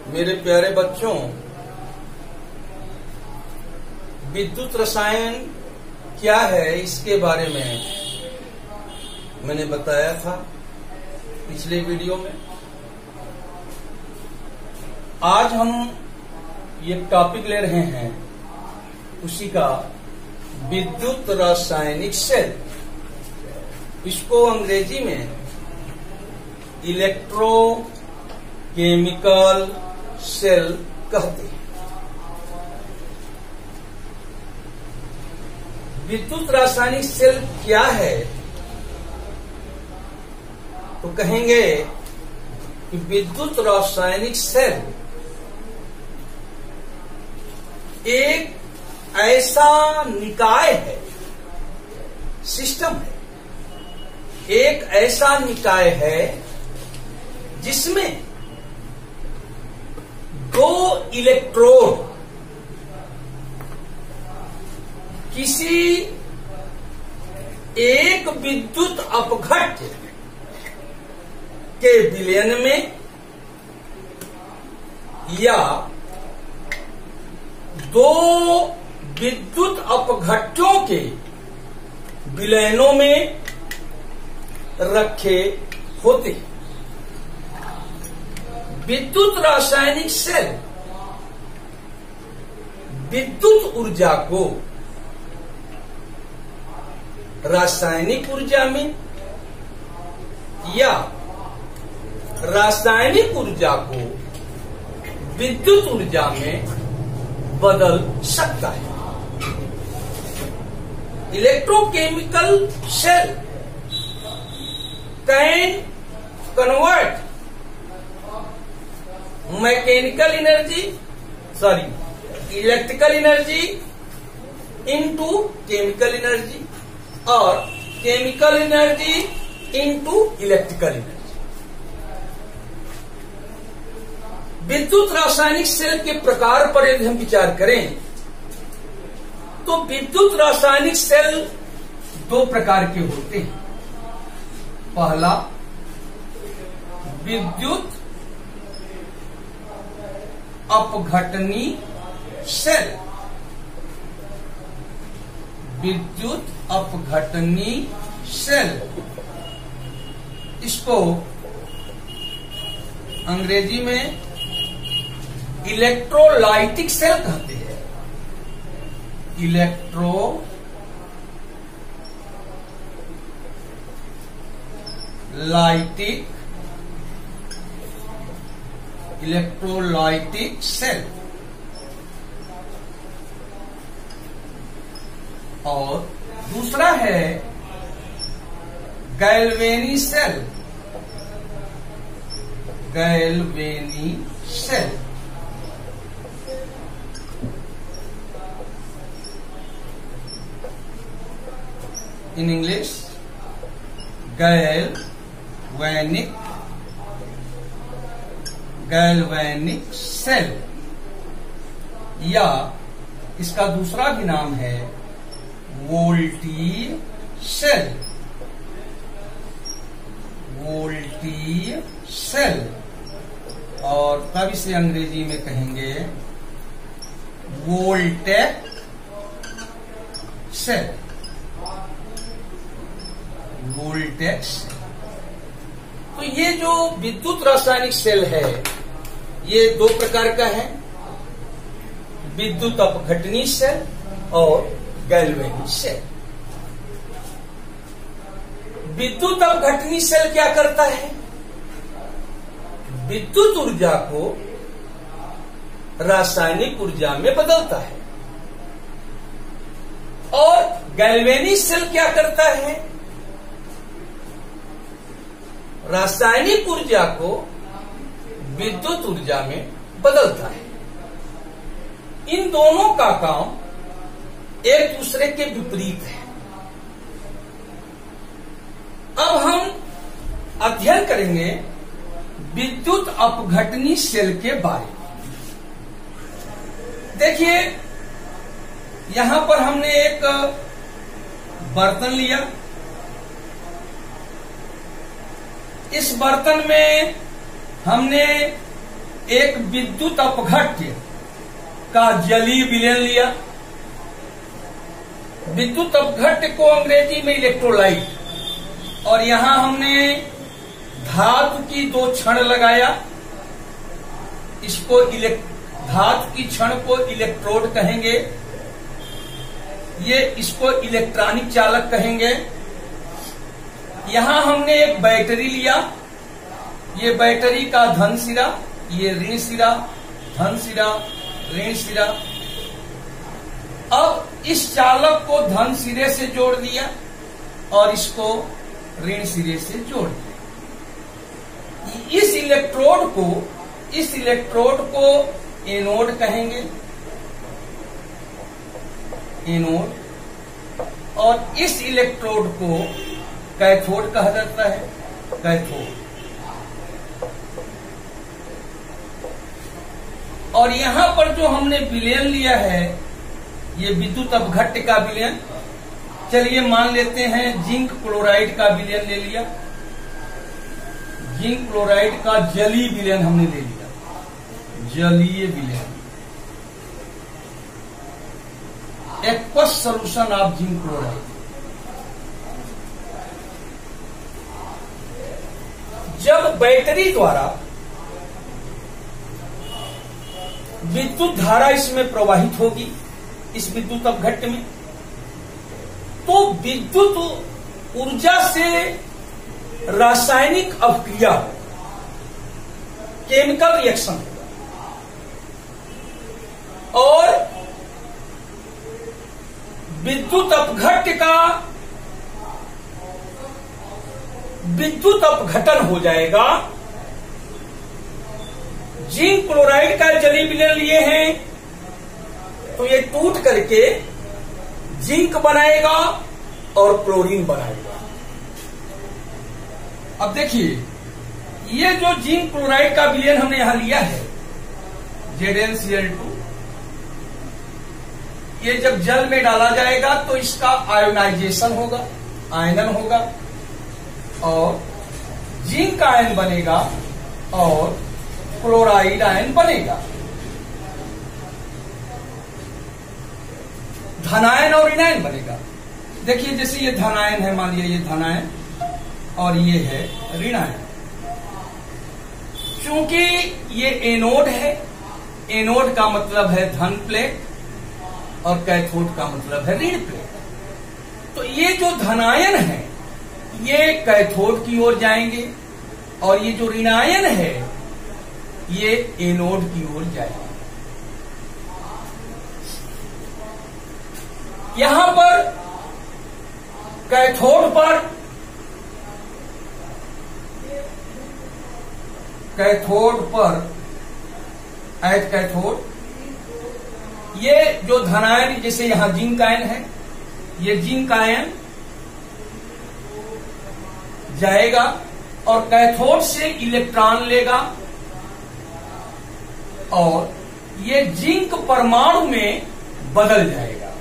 मेरे प्यारे बच्चों, विद्युत रसायन क्या है इसके बारे में मैंने बताया था पिछले वीडियो में। आज हम ये टॉपिक ले रहे हैं उसी का, विद्युत रासायनिक सेल। इसको अंग्रेजी में इलेक्ट्रोकेमिकल सेल कहते हैं। विद्युत रासायनिक सेल क्या है तो कहेंगे कि विद्युत रासायनिक सेल एक ऐसा निकाय है, सिस्टम है, एक ऐसा निकाय है जिसमें दो इलेक्ट्रोड किसी एक विद्युत अपघट्य के विलयन में या दो विद्युत अपघट्यों के विलयनों में रखे होते हैं। विद्युत रासायनिक सेल विद्युत ऊर्जा को रासायनिक ऊर्जा में या रासायनिक ऊर्जा को विद्युत ऊर्जा में बदल सकता है। Electrochemical cell can convert electrical energy into chemical energy और chemical energy into electrical energy. विद्युत रासायनिक सेल के प्रकार पर यदि हम विचार करें तो विद्युत रासायनिक सेल दो प्रकार के होते हैं। पहला, विद्युत अपघटनी सेल। विद्युत अपघटनी सेल, इसको अंग्रेजी में इलेक्ट्रोलाइटिक सेल कहते हैं। Electrolytic cell. और दूसरा है Galvani cell. Galvani cell, in English galvanic cell, या इसका दूसरा भी नाम है वोल्टीय सेल। वोल्टीय सेल, और तब इसे अंग्रेजी में कहेंगे वोल्टेक सेल। वोल्टेक सेल। तो ये जो विद्युत रासायनिक सेल है ये दो प्रकार का है, विद्युत अपघटनी सेल और गैल्वेनिक सेल। विद्युत अपघटनी सेल क्या करता है? विद्युत ऊर्जा को रासायनिक ऊर्जा में बदलता है। और गैल्वेनिक सेल क्या करता है? रासायनिक ऊर्जा को विद्युत ऊर्जा में बदलता है। इन दोनों का काम एक दूसरे के विपरीत है। अब हम अध्ययन करेंगे विद्युत अपघटनी सेल के बारे में। देखिए, यहां पर हमने एक बर्तन लिया। इस बर्तन में हमने एक विद्युत अपघट्य का जलीय विलयन लिया। विद्युत अपघट्य को अंग्रेजी में इलेक्ट्रोलाइट, और यहां हमने धातु की 2 क्षण लगाया। इसको धातु की क्षण को इलेक्ट्रोड कहेंगे, ये इसको इलेक्ट्रॉनिक चालक कहेंगे। यहां हमने एक बैटरी लिया, ये बैटरी का धन सिरा, ये ऋण सिरा, धन सिरा, ऋण सिरा। अब इस चालक को धन सिरे से जोड़ दिया और इसको ऋण सिरे से जोड़ दिया। इस इलेक्ट्रोड को एनोड कहेंगे, एनोड, और इस इलेक्ट्रोड को कैथोड कहा जाता है, कैथोड। और यहां पर जो हमने विलयन लिया है ये विद्युत अपघट्य का विलयन। चलिए मान लेते हैं जिंक क्लोराइड का विलयन ले लिया, जिंक क्लोराइड का जलीय विलयन हमने ले लिया, जलीय विलयन, aqueous solution of zinc chloride. जब बैटरी द्वारा विद्युत धारा इसमें प्रवाहित होगी, इस विद्युत अपघट्य में, तो विद्युत ऊर्जा से रासायनिक अपक्रिया, केमिकल रिएक्शन होगा और विद्युत अपघट्य का विद्युत अपघटन हो जाएगा। जिंक क्लोराइड का जलीय विलयन लिए हैं तो ये टूट करके जिंक बनाएगा और क्लोरीन बनाएगा। अब देखिए ये जो जिंक क्लोराइड का विलयन हमने यहां लिया है ZnCl2, ये जब जल में डाला जाएगा तो इसका आयोनाइजेशन होगा, आयनन होगा और जिंक आयन बनेगा और क्लोराइड आयन बनेगा। धनायन और ऋणायन बनेगा। देखिए जैसे ये धनायन है, मान लिया ये धनायन और ये है ऋणायन। क्योंकि ये एनोड है, एनोड का मतलब है धन प्लेट और कैथोड का मतलब है ऋण प्लेट। तो ये जो धनायन है ये कैथोड की ओर जाएंगे और ये जो ऋणायन है ये एनोड की ओर जाएगा। यहां पर कैथोड पर एट कैथोड ये जो धनायन, जैसे यहां जिंक आयन है, ये जिंक आयन जाएगा और कैथोड से इलेक्ट्रॉन लेगा और ये जिंक परमाणु में बदल जाएगा।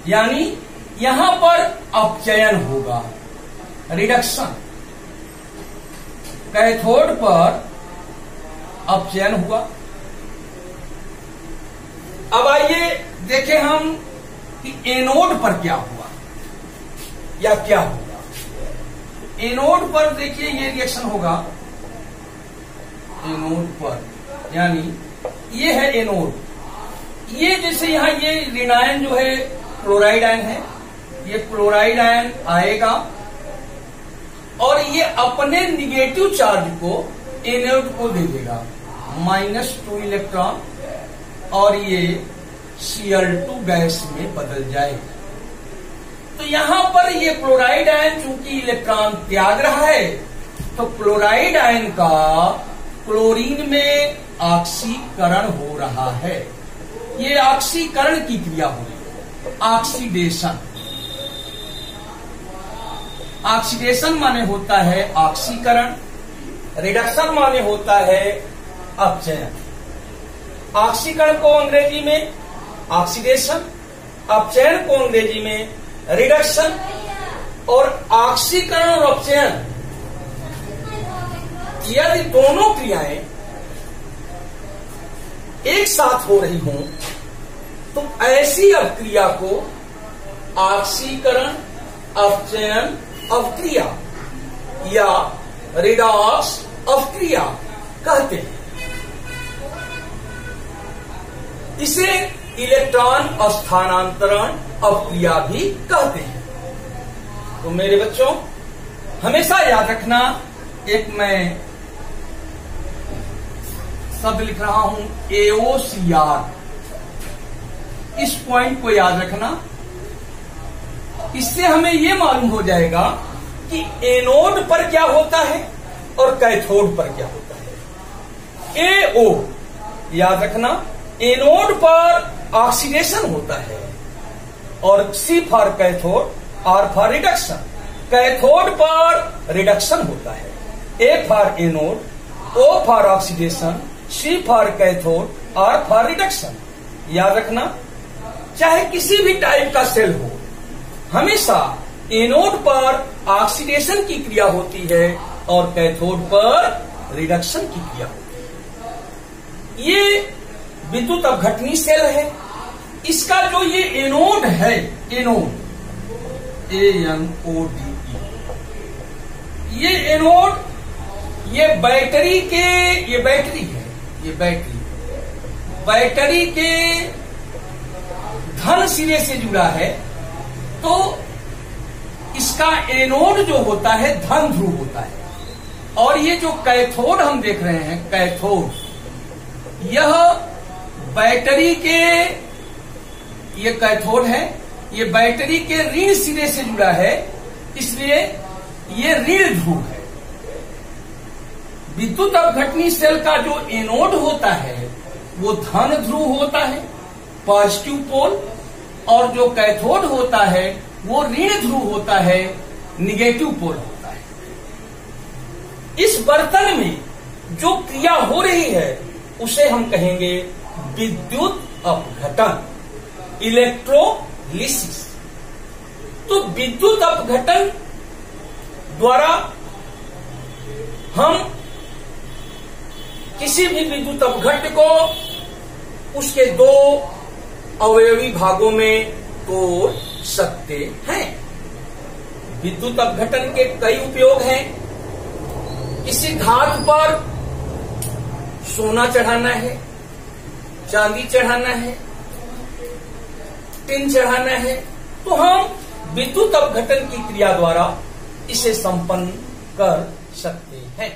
यानी यहां पर अपचयन होगा, रिडक्शन। कैथोड पर अपचयन हुआ। अब आइए देखें हम कि एनोड पर क्या हुआ या क्या होगा। एनोड पर देखिए ये रिएक्शन होगा, एनोड पर, यानी ये है एनोड। ये जैसे यहां ये ऋणायन जो है क्लोराइड आयन है, ये क्लोराइड आयन आएगा और ये अपने निगेटिव चार्ज को एनोड को दे देगा, -2 इलेक्ट्रॉन, और ये Cl2 गैस में बदल जाएगा। तो यहां पर ये क्लोराइड आयन चूंकि इलेक्ट्रॉन त्याग रहा है तो क्लोराइड आयन का क्लोरीन में ऑक्सीकरण हो रहा है। ये ऑक्सीकरण की क्रिया हो रही है, ऑक्सीडेशन। ऑक्सीडेशन माने होता है ऑक्सीकरण, रिडक्शन माने होता है अपचयन। ऑक्सीकरण को अंग्रेजी में ऑक्सीडेशन, अपचयन को अंग्रेजी में रिडक्शन। और ऑक्सीकरण और अपचयन यदि दोनों क्रियाएं एक साथ हो रही हों तो ऐसी अपक्रिया को ऑक्सीकरण, अपचयन अपक्रिया या रिडॉक्स अपक्रिया कहते हैं। इसे इलेक्ट्रॉन स्थानांतरण अपक्रिया भी कहते हैं। तो मेरे बच्चों, हमेशा याद रखना, एक मैं शब्द लिख रहा हूं AOCR, इस पॉइंट को याद रखना। इससे हमें यह मालूम हो जाएगा कि एनोड पर क्या होता है और कैथोड पर क्या होता है। AO याद रखना, एनोड पर ऑक्सीडेशन होता है और C for cathode, R for reduction. Cathode पर रिडक्शन होता है। A for anode, O for oxidation, C for cathode, R for reduction. याद रखना, चाहे किसी भी टाइप का सेल हो, हमेशा एनोड पर ऑक्सीडेशन की क्रिया होती है और कैथोड पर रिडक्शन की क्रिया होती है। ये विद्युत अपघटनी सेल है। इसका जो ये एनोड है, एनोड ANODE, ये एनोड, ये बैटरी के, ये बैटरी है, ये बैटरी के धन सिरे से जुड़ा है। तो इसका एनोड जो होता है धन ध्रुव होता है और ये जो कैथोड हम देख रहे हैं, कैथोड, यह बैटरी के, ये कैथोड है, ये बैटरी के ऋण सिरे से जुड़ा है, इसलिए ये ऋण ध्रुव है। विद्युत अपघटनी सेल का जो एनोड होता है वो धन ध्रुव होता है, पॉजिटिव पोल, और जो कैथोड होता है वो ऋण ध्रुव होता है, निगेटिव पोल होता है। इस बर्तन में जो क्रिया हो रही है उसे हम कहेंगे विद्युत अपघटन, इलेक्ट्रोलिसिस। तो विद्युत अपघटन द्वारा हम किसी भी विद्युत अपघट्य को उसके दो अवयवी भागों में तोड़ सकते हैं। विद्युत अपघटन के कई उपयोग हैं। किसी धातु पर सोना चढ़ाना है, चांदी चढ़ाना है, टिन चढ़ाना है, तो हम विद्युत अपघटन की क्रिया द्वारा इसे संपन्न कर सकते हैं।